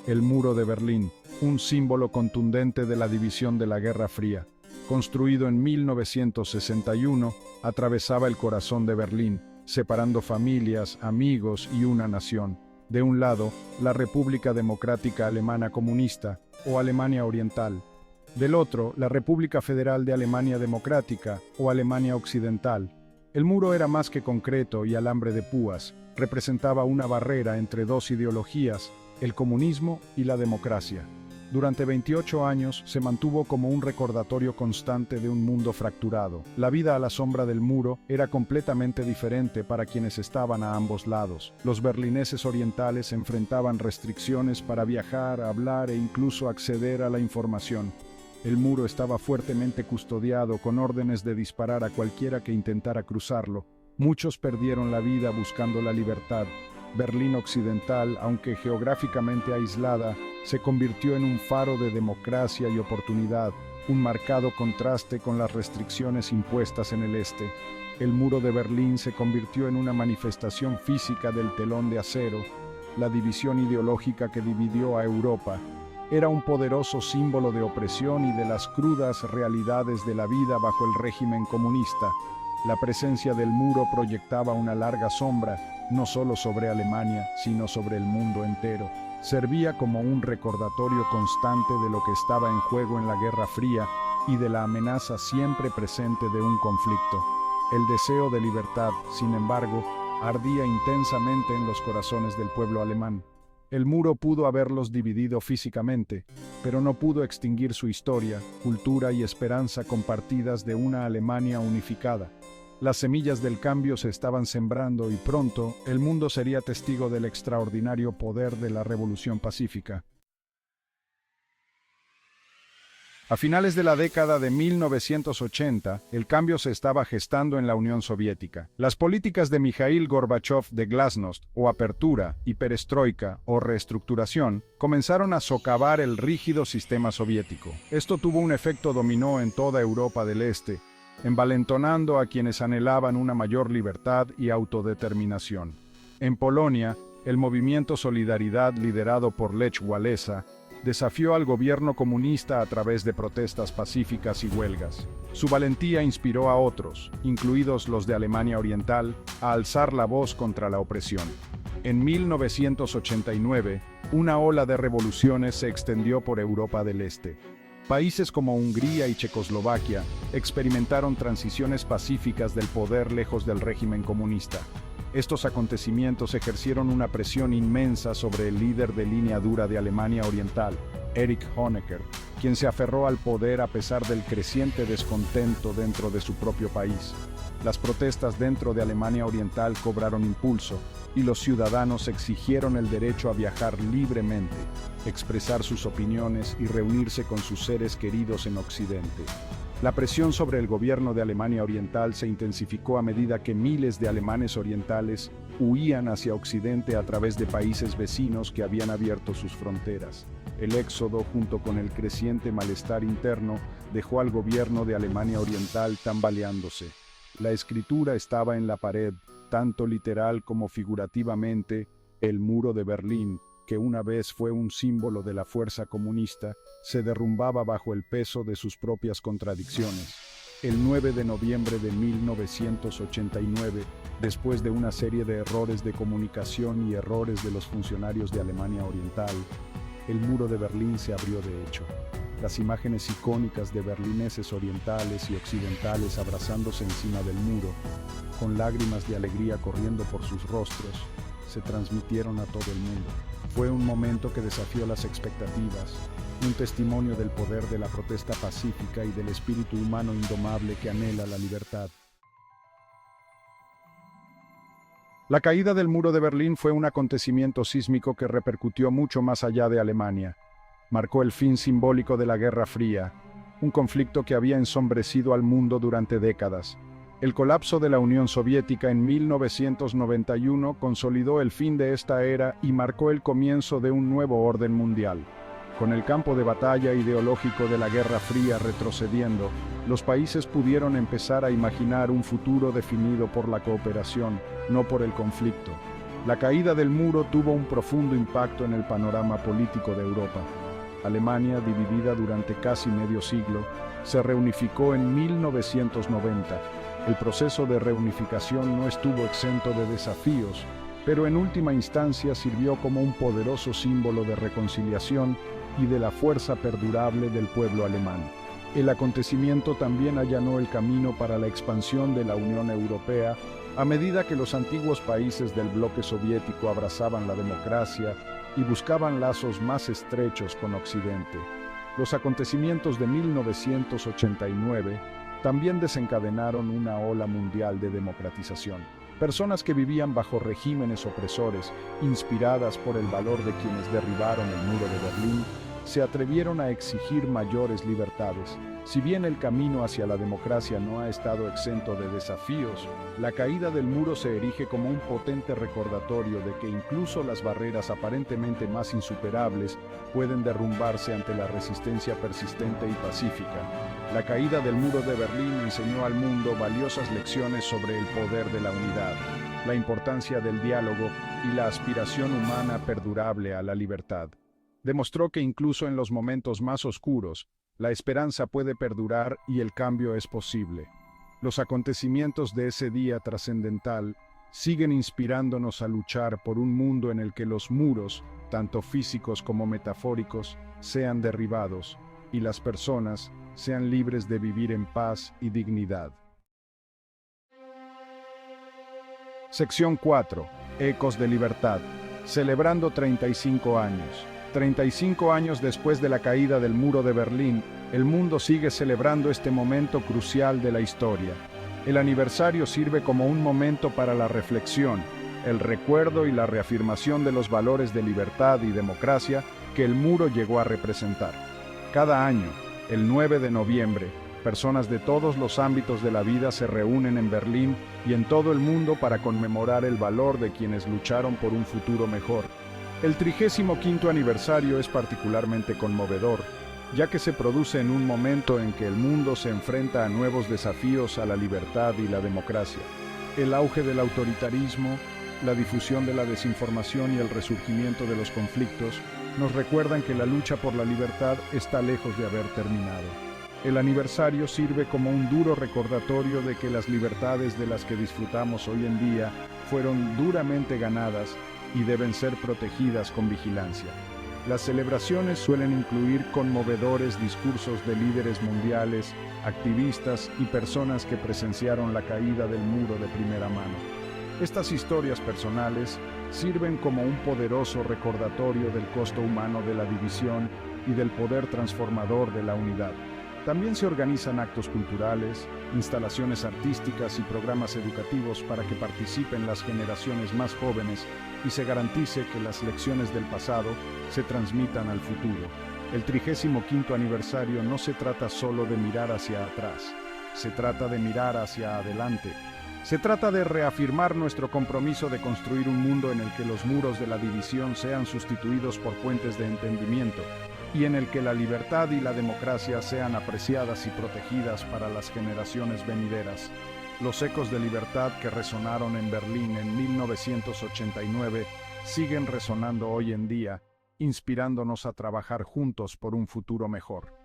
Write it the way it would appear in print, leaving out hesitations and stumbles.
El muro de Berlín, un símbolo contundente de la división de la Guerra Fría. Construido en 1961, atravesaba el corazón de Berlín, separando familias, amigos y una nación. De un lado, la República Democrática Alemana Comunista, o Alemania Oriental. Del otro, la República Federal de Alemania Democrática, o Alemania Occidental. El muro era más que concreto y alambre de púas, representaba una barrera entre dos ideologías, el comunismo y la democracia. Durante 28 años se mantuvo como un recordatorio constante de un mundo fracturado. La vida a la sombra del muro era completamente diferente para quienes estaban a ambos lados. Los berlineses orientales enfrentaban restricciones para viajar, hablar e incluso acceder a la información. El muro estaba fuertemente custodiado con órdenes de disparar a cualquiera que intentara cruzarlo. Muchos perdieron la vida buscando la libertad. Berlín Occidental, aunque geográficamente aislada, se convirtió en un faro de democracia y oportunidad, un marcado contraste con las restricciones impuestas en el este. El muro de Berlín se convirtió en una manifestación física del telón de acero, la división ideológica que dividió a Europa. Era un poderoso símbolo de opresión y de las crudas realidades de la vida bajo el régimen comunista. La presencia del muro proyectaba una larga sombra, no solo sobre Alemania, sino sobre el mundo entero. Servía como un recordatorio constante de lo que estaba en juego en la Guerra Fría y de la amenaza siempre presente de un conflicto. El deseo de libertad, sin embargo, ardía intensamente en los corazones del pueblo alemán. El muro pudo haberlos dividido físicamente, pero no pudo extinguir su historia, cultura y esperanza compartidas de una Alemania unificada. Las semillas del cambio se estaban sembrando y pronto el mundo sería testigo del extraordinario poder de la Revolución Pacífica. A finales de la década de 1980, el cambio se estaba gestando en la Unión Soviética. Las políticas de Mikhail Gorbachov de Glasnost, o apertura, y perestroika, o reestructuración, comenzaron a socavar el rígido sistema soviético. Esto tuvo un efecto dominó en toda Europa del Este, envalentonando a quienes anhelaban una mayor libertad y autodeterminación. En Polonia, el movimiento Solidaridad liderado por Lech Walesa desafió al gobierno comunista a través de protestas pacíficas y huelgas. Su valentía inspiró a otros, incluidos los de Alemania Oriental, a alzar la voz contra la opresión. En 1989, una ola de revoluciones se extendió por Europa del Este. Países como Hungría y Checoslovaquia experimentaron transiciones pacíficas del poder lejos del régimen comunista. Estos acontecimientos ejercieron una presión inmensa sobre el líder de línea dura de Alemania Oriental, Erich Honecker, quien se aferró al poder a pesar del creciente descontento dentro de su propio país. Las protestas dentro de Alemania Oriental cobraron impulso, y los ciudadanos exigieron el derecho a viajar libremente, expresar sus opiniones y reunirse con sus seres queridos en Occidente. La presión sobre el gobierno de Alemania Oriental se intensificó a medida que miles de alemanes orientales huían hacia Occidente a través de países vecinos que habían abierto sus fronteras. El éxodo, junto con el creciente malestar interno, dejó al gobierno de Alemania Oriental tambaleándose. La escritura estaba en la pared, tanto literal como figurativamente. El muro de Berlín, que una vez fue un símbolo de la fuerza comunista, se derrumbaba bajo el peso de sus propias contradicciones. El 9 de noviembre de 1989, después de una serie de errores de comunicación y errores de los funcionarios de Alemania Oriental, el muro de Berlín se abrió de hecho. Las imágenes icónicas de berlineses orientales y occidentales abrazándose encima del muro, con lágrimas de alegría corriendo por sus rostros, se transmitieron a todo el mundo. Fue un momento que desafió las expectativas, un testimonio del poder de la protesta pacífica y del espíritu humano indomable que anhela la libertad. La caída del muro de Berlín fue un acontecimiento sísmico que repercutió mucho más allá de Alemania. Marcó el fin simbólico de la Guerra Fría, un conflicto que había ensombrecido al mundo durante décadas. El colapso de la Unión Soviética en 1991 consolidó el fin de esta era y marcó el comienzo de un nuevo orden mundial. Con el campo de batalla ideológico de la Guerra Fría retrocediendo, los países pudieron empezar a imaginar un futuro definido por la cooperación, no por el conflicto. La caída del muro tuvo un profundo impacto en el panorama político de Europa. Alemania, dividida durante casi medio siglo, se reunificó en 1990. El proceso de reunificación no estuvo exento de desafíos, pero en última instancia sirvió como un poderoso símbolo de reconciliación y de la fuerza perdurable del pueblo alemán. El acontecimiento también allanó el camino para la expansión de la Unión Europea a medida que los antiguos países del bloque soviético abrazaban la democracia y buscaban lazos más estrechos con Occidente. Los acontecimientos de 1989 también desencadenaron una ola mundial de democratización. Personas que vivían bajo regímenes opresores, inspiradas por el valor de quienes derribaron el muro de Berlín, se atrevieron a exigir mayores libertades. Si bien el camino hacia la democracia no ha estado exento de desafíos, la caída del muro se erige como un potente recordatorio de que incluso las barreras aparentemente más insuperables pueden derrumbarse ante la resistencia persistente y pacífica. La caída del muro de Berlín enseñó al mundo valiosas lecciones sobre el poder de la unidad, la importancia del diálogo y la aspiración humana perdurable a la libertad. Demostró que incluso en los momentos más oscuros, la esperanza puede perdurar y el cambio es posible. Los acontecimientos de ese día trascendental siguen inspirándonos a luchar por un mundo en el que los muros, tanto físicos como metafóricos, sean derribados y las personas sean libres de vivir en paz y dignidad. Sección 4. Ecos de libertad. Celebrando 35 años. 35 años después de la caída del muro de Berlín, el mundo sigue celebrando este momento crucial de la historia. El aniversario sirve como un momento para la reflexión, el recuerdo y la reafirmación de los valores de libertad y democracia que el muro llegó a representar. Cada año, el 9 de noviembre, personas de todos los ámbitos de la vida se reúnen en Berlín y en todo el mundo para conmemorar el valor de quienes lucharon por un futuro mejor. El 35º aniversario es particularmente conmovedor, ya que se produce en un momento en que el mundo se enfrenta a nuevos desafíos a la libertad y la democracia. El auge del autoritarismo, la difusión de la desinformación y el resurgimiento de los conflictos nos recuerdan que la lucha por la libertad está lejos de haber terminado. El aniversario sirve como un duro recordatorio de que las libertades de las que disfrutamos hoy en día fueron duramente ganadas y deben ser protegidas con vigilancia. Las celebraciones suelen incluir conmovedores discursos de líderes mundiales, activistas y personas que presenciaron la caída del muro de primera mano. Estas historias personales sirven como un poderoso recordatorio del costo humano de la división y del poder transformador de la unidad. También se organizan actos culturales, instalaciones artísticas y programas educativos para que participen las generaciones más jóvenes y se garantice que las lecciones del pasado se transmitan al futuro. El 35º aniversario no se trata solo de mirar hacia atrás, se trata de mirar hacia adelante. Se trata de reafirmar nuestro compromiso de construir un mundo en el que los muros de la división sean sustituidos por puentes de entendimiento y en el que la libertad y la democracia sean apreciadas y protegidas para las generaciones venideras. Los ecos de libertad que resonaron en Berlín en 1989 siguen resonando hoy en día, inspirándonos a trabajar juntos por un futuro mejor.